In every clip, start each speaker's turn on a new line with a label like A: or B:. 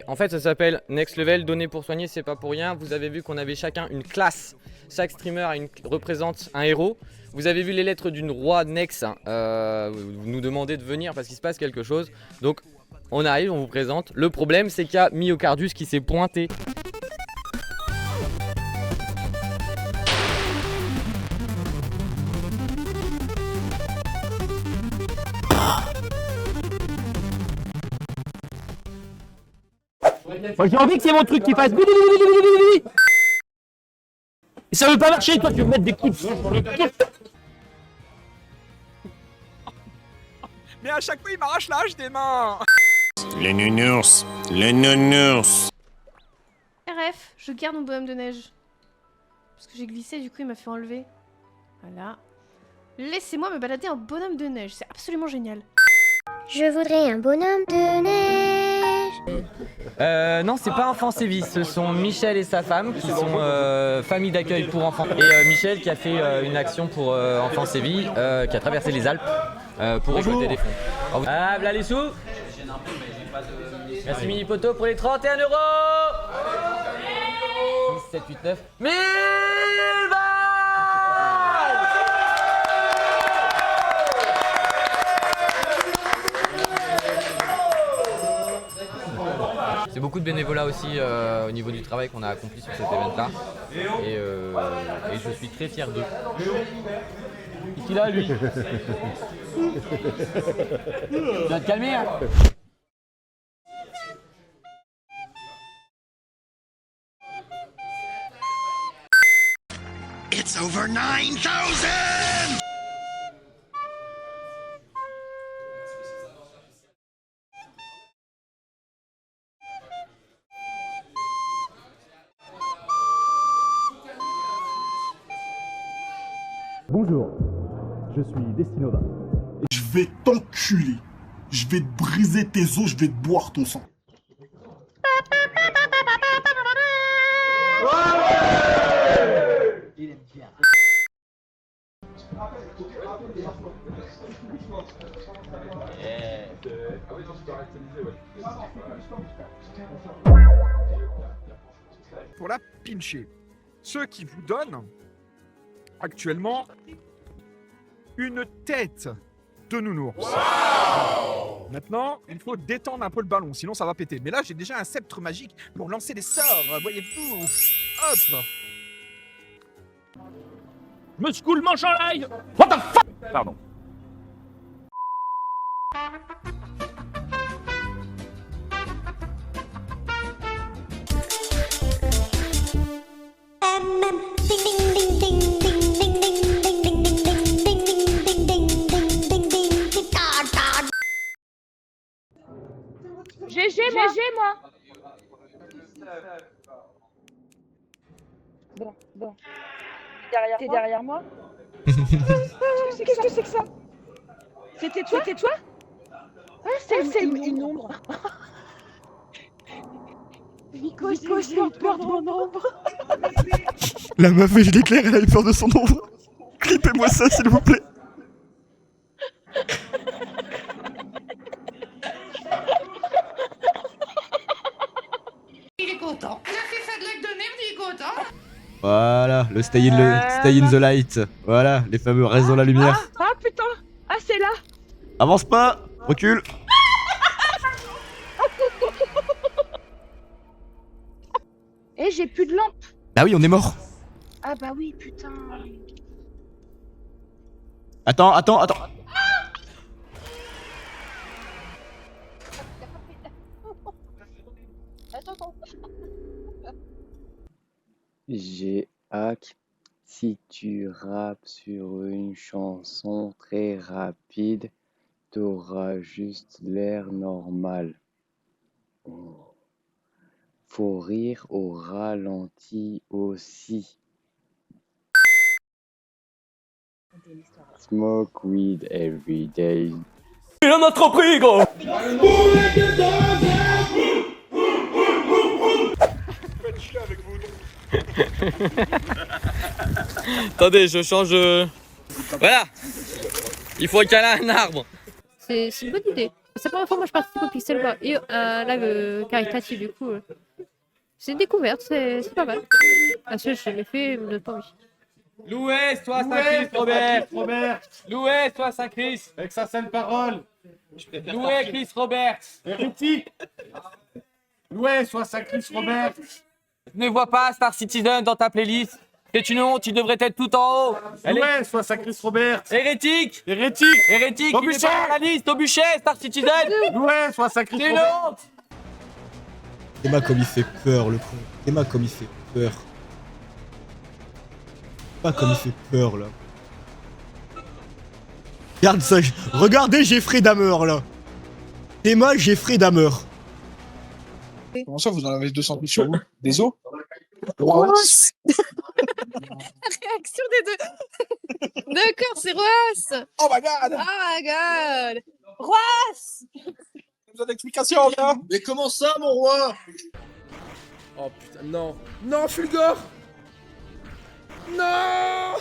A: En fait ça s'appelle Next Level, donner pour soigner, c'est pas pour rien. Vous avez vu qu'on avait chacun une classe, chaque streamer représente un héros. Vous avez vu les lettres d'une roi Nex, vous nous demandez de venir parce qu'il se passe quelque chose. Donc on arrive, on vous présente. Le problème c'est qu'il y a Myocardus qui s'est pointé.
B: Moi j'ai envie que c'est mon truc qui fasse bili. Et ça veut pas marcher, toi tu veux mettre des coups de...
C: Mais à chaque fois il m'arrache la hache des mains.
D: Le nounours, le nounours.
E: RF, je garde mon bonhomme de neige. Parce que j'ai glissé, du coup il m'a fait enlever. Voilà. Laissez-moi me balader en bonhomme de neige, c'est absolument génial.
F: Je voudrais un bonhomme de neige.
A: Non, c'est pas Enfants Sévis, ce sont Michel et sa femme qui sont famille d'accueil pour enfants. Et Michel qui a fait une action pour Enfants Sévis, qui a traversé les Alpes pour récolter des fonds. Ah, voilà les sous. Merci Mini Poto pour les 31 €. 6, 7, 8, 9. 1000 balles. C'est beaucoup de bénévolat aussi au niveau du travail qu'on a accompli sur cet event-là. Et je suis très fier d'eux. Qu'est-ce qu'il a lui? Tu vas te calmer hein.
D: It's over 9,000!
G: Bonjour, je suis Destinova.
H: Je vais t'enculer. Je vais te briser tes os, je vais te boire ton sang.
C: Pour la pincher. Ceux qui vous donnent actuellement une tête de nounours. Wow. Maintenant, il faut détendre un peu le ballon, sinon ça va péter. Mais là, j'ai déjà un sceptre magique pour lancer des sorts, voyez-vous. Hop.
B: Me secoue le manche en live. What the fuck. Pardon.
I: GG moi. Bon. T'es derrière moi. Qu'est-ce que c'est que ça? C'était toi? Ah, c'est une ombre. Nico, j'ai eu peur de mon ombre.
H: La meuf, je l'éclaire, elle a eu peur de son ombre. Clippez-moi ça, s'il vous plaît.
J: Il est content. Il a fait sa blague de merde, il est content.
K: Voilà, le stay in the light. Voilà, les fameux restes dans la lumière.
I: Ah putain. Ah c'est là.
K: Avance pas, recule.
I: Eh j'ai plus de lampe.
K: Bah oui, on est mort.
I: Ah bah oui putain.
K: Attends.
L: J'ai hack. Si tu rappes sur une chanson très rapide, t'auras juste l'air normal. Faut rire au ralenti aussi. Smoke weed every day.
B: Il en a trop pris, gros.
A: Attendez, je change. Voilà. Il faut caler un arbre.
E: C'est une bonne idée.
M: C'est la première fois moi je participe au Pixel et live caritatif du coup. C'est une découverte, c'est pas mal. Parce que je l'ai fait, me donne pas envie.
B: Loué, toi Saint-Christ, Robert. Loué, toi Saint-Christ. Avec sa sainte parole. Loué, Chris Robert. Hérétique. Loué, soit Saint-Christ, Robert.
A: Je ne vois pas Star Citizen dans ta playlist. C'est une honte, il devrait être tout en haut.
B: Loué, soit Saint-Christ, Robert.
A: Hérétique.
B: Hérétique.
A: Hérétique, il n'est pas dans la liste. Au bûcher, Star Citizen.
B: Loué, soit Saint-Christ,
A: C'est une
B: Robert.
A: honte.
K: Théma comme il fait peur, le con. Théma comme il fait peur. Pas comme il fait peur, là. Regarde ça, regardez Jeffrey Dahmer, là. Théma Jeffrey Dahmer.
C: Comment ça, vous en avez 200 000 sur vous? Des os?
E: Roas. Réaction des deux. D'accord, c'est Roas.
C: Oh my god!
E: Oh my god. Roas.
C: Vous avez d'explications, là?
D: Mais comment ça, mon roi?
B: Oh putain, non. Non, Fulgore. Non.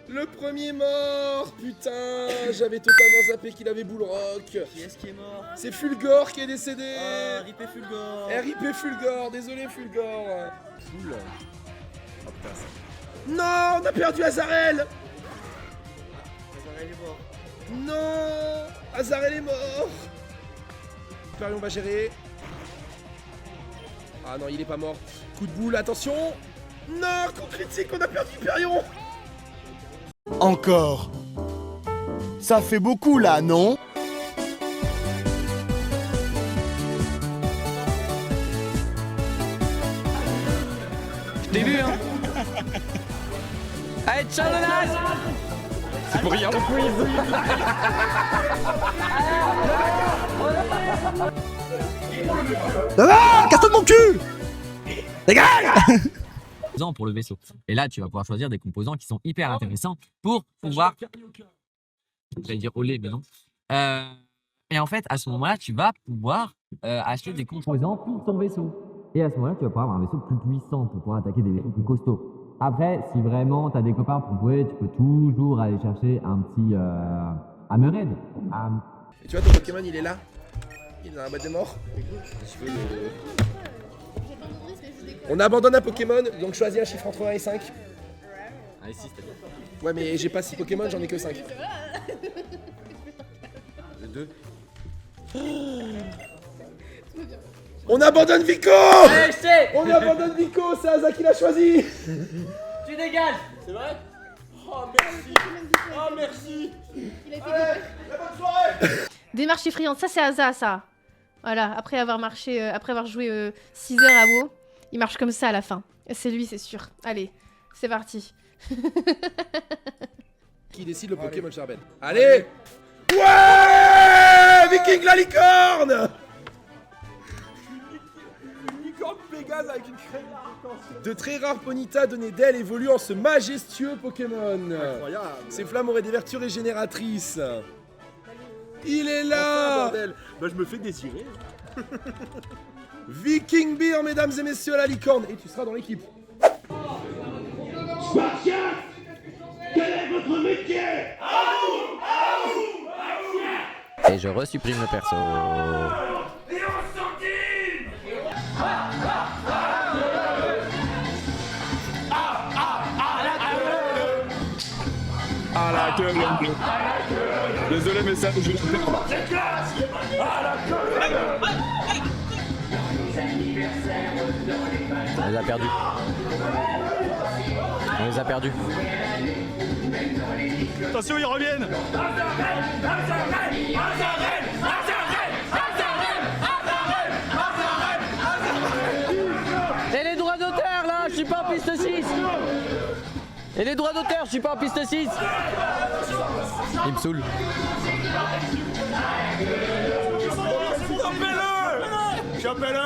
B: Le premier mort, putain. J'avais totalement zappé qu'il avait Bullrock.
D: Qui est-ce qui est mort?
B: C'est Fulgore qui est décédé.
D: RIP Fulgore.
B: RIP Fulgore, désolé Fulgore. Cool. Oh putain, ça. Non, on a perdu Azarel.
D: Azarel est mort.
B: Non, Azarel est mort. Hyperion va gérer. Ah non, il est pas mort. Coup de boule, attention. Non, coup critique, on a perdu Hyperion.
D: Encore. Ça fait beaucoup là, non?
A: Je t'ai vu, hein. Allez, ciao le naze. C'est pour rien le quiz.
H: Ah, casse-toi de mon cul. Dégage.
N: Pour le vaisseau. Et là, tu vas pouvoir choisir des composants qui sont hyper intéressants pour pouvoir. J'allais dire au lait, mais non. Et en fait, à ce moment-là, tu vas pouvoir acheter des composants pour ton vaisseau. Et à ce moment-là, tu vas pouvoir avoir un vaisseau plus puissant pour pouvoir attaquer des vaisseaux plus costauds. Après, si vraiment tu as des copains pour jouer, tu peux toujours aller chercher un petit Hammerhead.
B: Et tu vois, ton Pokémon, il est là. Il est dans la boîte des morts. On abandonne un Pokémon, donc choisis un chiffre entre 1 et 5.
A: 1 et 6, t'as dit.
B: Ouais, mais j'ai pas 6 Pokémon, j'en ai que 5.
A: Le 2.
B: On abandonne Vico.
A: Allez, je sais.
B: On abandonne Vico, c'est Aza qui l'a choisi.
A: Tu dégages.
B: C'est vrai? Oh merci. Oh merci. Allez, la bonne soirée.
E: Démarche effrayante, ça c'est Asa, ça. Voilà, après avoir marché, après avoir joué 6 heures à WoW, il marche comme ça à la fin. C'est lui, c'est sûr. Allez, c'est parti.
B: Qui décide le Pokémon Charbel? Allez. Ouais, Viking la licorne. Une licorne Pégase avec une crème. De très rares Ponyta données d'elle évoluent en ce majestueux Pokémon. Incroyable. Ces flammes auraient des vertus régénératrices. Il est là.
D: Bordel. Bah, je me fais désirer.
B: Viking Beer, mesdames et messieurs, à la licorne. Et tu seras dans l'équipe.
D: Spartiate, quel est votre métier?
A: Et je resupprime le perso.
C: Ah la gueule. Désolé, mais ça, je vais le faire.
A: On les a perdus. On les a perdus.
C: Attention, ils reviennent.
A: Et les droits d'auteur là, je suis pas en piste 6. Et les droits d'auteur, je suis pas en piste 6. Il me saoule.
C: Chopez-le.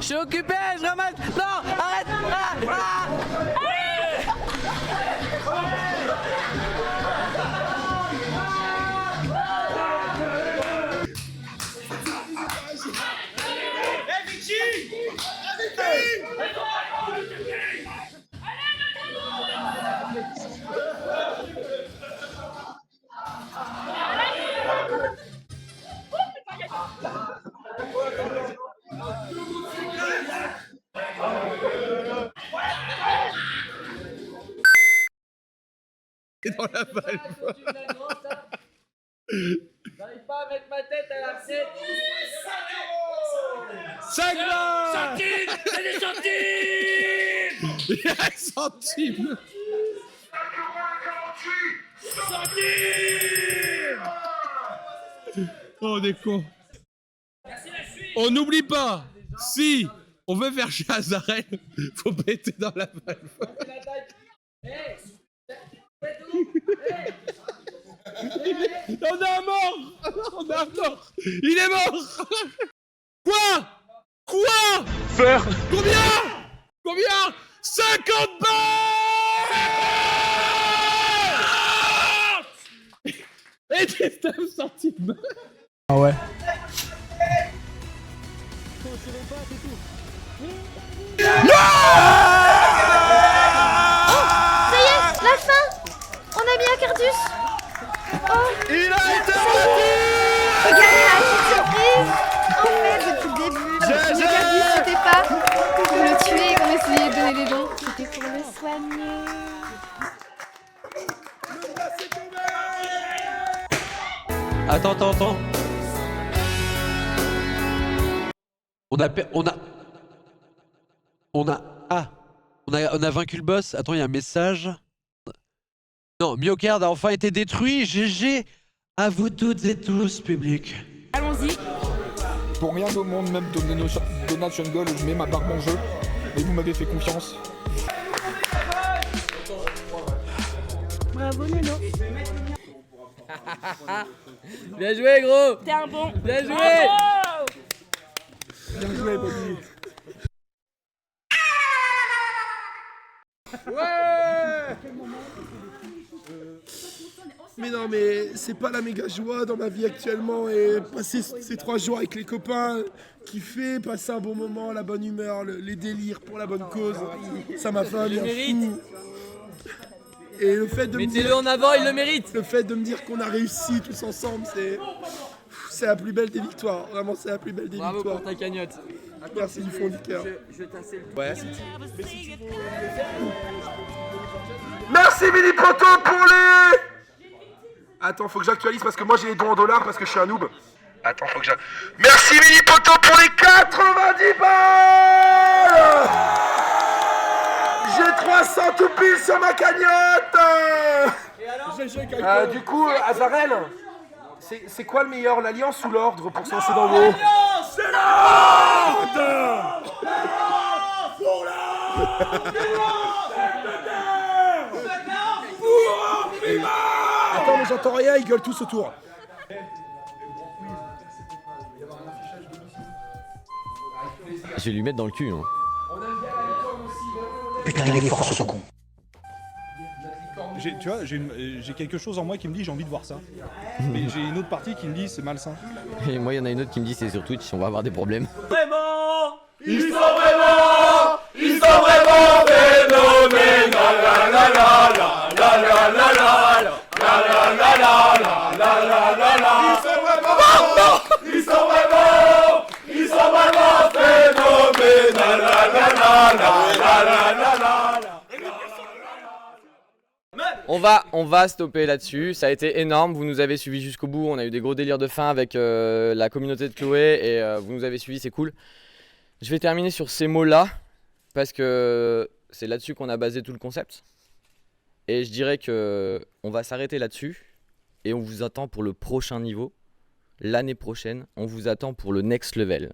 A: Je suis occupé, je ramasse. Non, arrête.
B: dans la balle.
A: J'arrive pas à mettre ma tête à la tête.
B: 5 balles.
D: Centimes. C'est des centimes.
B: Il y a un centime. Oh, on est con. On n'oublie pas, si on veut faire chez Azarel, faut péter dans la valve. On a un mort. On a un mort. Il est mort. Quoi? Quoi?
D: Faire.
B: Combien? Combien? 50 balles. Et 19 centimes.
H: Ah ouais.
E: Ça y est, la fin. On a mis un Cardus. Oh.
B: Il a été
E: Regardez la petite surprise. En fait, depuis le début, le Cardus, c'était pas pour le tuer et qu'on essayait de donner les dons. C'était pour le soigner.
O: Attends. On a vaincu le boss. Attends, il y a un message. Non, Myocard a enfin été détruit. GG à vous toutes et tous, public.
C: Allons-y. Pour rien au monde, même Donation Goal, je mets ma barbe en jeu. Et vous m'avez fait confiance.
E: Bravo, Neno.
A: Bien joué, gros.
I: T'es un bon.
A: Bien joué.
I: Bravo.
C: Bien joué, Bobby.
B: Ouais. Mais non, mais c'est pas la méga joie dans ma vie actuellement. Et passer ces 3 jours avec les copains, kiffer, passer un bon moment, la bonne humeur, les délires pour la bonne cause, ça m'a fait un bien fou. Et le fait de
A: mettez-le en avant, il le mérite.
B: Le fait de me dire qu'on a réussi tous ensemble, c'est la plus belle des victoires. Vraiment, c'est la plus belle des victoires.
A: Bravo pour ta cagnotte.
B: Merci du fond du cœur.
A: Je t'assais le
B: Ouais. Merci Mini Poto pour les... Attends, faut que j'actualise parce que moi j'ai les dons en dollars parce que je suis un noob. Attends, faut que j'actualise. Merci Mini Poto pour les 90 balles. J'ai 300 tout pile sur ma cagnotte. Du coup, Azarel, c'est quoi le meilleur, l'alliance ou l'ordre pour se lancer dans l'eau?
D: C'est l'ordre.
B: Attends, mais j'entends rien, ils gueulent tous autour.
A: Je vais lui mettre dans le cul. Hein.
G: Putain, il est fort ce con.
C: Tu vois, j'ai quelque chose en moi qui me dit j'ai envie de voir ça. Mais j'ai une autre partie qui me dit c'est malsain.
A: Et moi, il y en a une autre qui me dit c'est sur Twitch, on va avoir des problèmes.
D: Vraiment. Ils sont vraiment phénoménales. La la la la la la la la la la la la la la. Ils sont vraiment phénoménales. La la la la la la la.
A: On va stopper là-dessus, ça a été énorme, vous nous avez suivis jusqu'au bout, on a eu des gros délires de fin avec la communauté de Chloé et vous nous avez suivis, c'est cool. Je vais terminer sur ces mots-là, parce que c'est là-dessus qu'on a basé tout le concept. Et je dirais que on va s'arrêter là-dessus, et on vous attend pour le prochain niveau. L'année prochaine, on vous attend pour le next level.